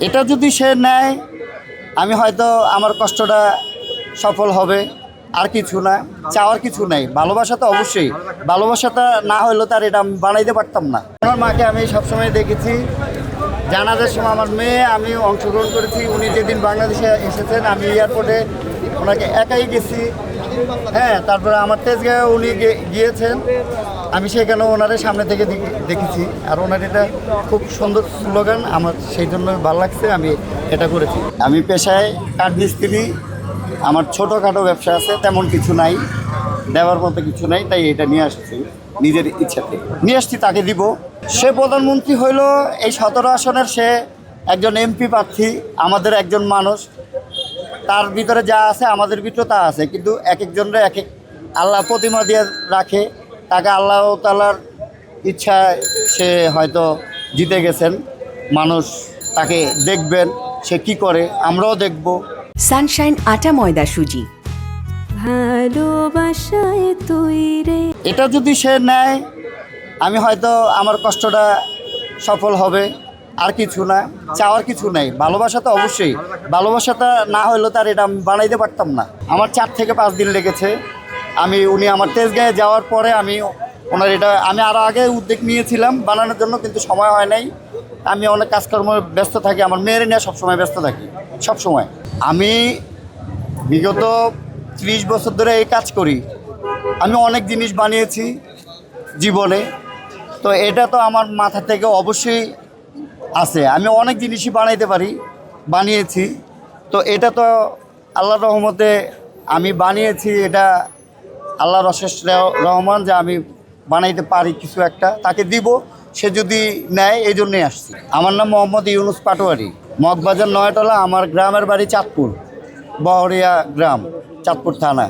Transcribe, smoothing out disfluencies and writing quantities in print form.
এটা যদি সে নেয় আমি হয়তো আমার কষ্টটা সফল হবে, আর কিছু না, চাওয়ার কিছু নাই। ভালোবাসা তো অবশ্যই, ভালোবাসাটা না হইলেও তার এটা আমি বানাইতে পারতাম না। আমার মাকে আমি সবসময় দেখেছি, জানাজার সময় আমার মেয়ে আমি অংশগ্রহণ করেছি। উনি যেদিন বাংলাদেশে এসেছেন আমি এয়ারপোর্টে ওনাকে একাই গেছি। হ্যাঁ, তারপরে আমার তেজগাঁয়ে উনি গিয়েছেন, আমি সেখানে ওনারের সামনে থেকে দেখেছি। আর ওনার এটা খুব সুন্দর স্লোগান, আমার সেই জন্য ভালো লাগছে, আমি এটা করেছি। আমি পেশায় কাঠমিস্ত্রি, আমার ছোটোখাটো ব্যবসা আছে, তেমন কিছু নাই, দেওয়ার মতো কিছু নাই, তাই এটা নিয়ে আসছি নিজের ইচ্ছাতে নিয়ে আসছি, তাকে দিব। সে প্রধানমন্ত্রী হইল এই 17 আসনের, সে একজন এমপি প্রার্থী, আমাদের একজন মানুষ। তার ভিতরে যা আছে আমাদের ভিতরে তা আছে, কিন্তু এক একজনের এক এক আল্লাহ প্রতিমা দিয়ে রাখে। তাকে আল্লাহ তাআলার ইচ্ছায় সে হয়তো জিতে গেছেন। মানুষ তাকে দেখবেন সে কি করে, আমরাও দেখব। সানশাইন আটা ময়দা সুজি, ভালোবাসায় তৈরি। এটা যদি সে নেয় আমি হয়তো আমার কষ্টটা সফল হবে, আর কিছু না, চাওয়ার কিছু নাই। ভালোবাসা তো অবশ্যই, ভালোবাসাটা না হইলেও তার এটা আমি বানাইতে পারতাম না। আমার 4 থেকে 5 দিন লেগেছে। উনি আমার তেজগাঁয়ে যাওয়ার পরে আমি ওনার এটা আমি আরও আগে উদ্যোগ নিয়েছিলাম বানানোর জন্য, কিন্তু সময় হয় নাই। আমি অনেক কাজকর্ম ব্যস্ত থাকি, আমার মেয়ের নিয়ে সবসময় ব্যস্ত থাকি, সবসময়। আমি বিগত 30 বছর ধরে এই কাজ করি। আমি অনেক জিনিস বানিয়েছি জীবনে, তো এটা তো আমার মাথা থেকে অবশ্যই আছে। আমি অনেক জিনিসই বানাইতে পারি, বানিয়েছি। তো এটা তো আল্লাহর রহমতে আমি বানিয়েছি, এটা আল্লাহর অশেষ রহমান যে আমি বানাইতে পারি কিছু একটা, তাকে দিব। সে যদি নেয় এই জন্যই আসছি। আমার নাম মোহাম্মদ ইউনুস পাটোয়ারি, মগবাজার নয়তলা। আমার গ্রামের বাড়ি চাঁদপুর, বহরিয়া গ্রাম, চাঁদপুর থানা।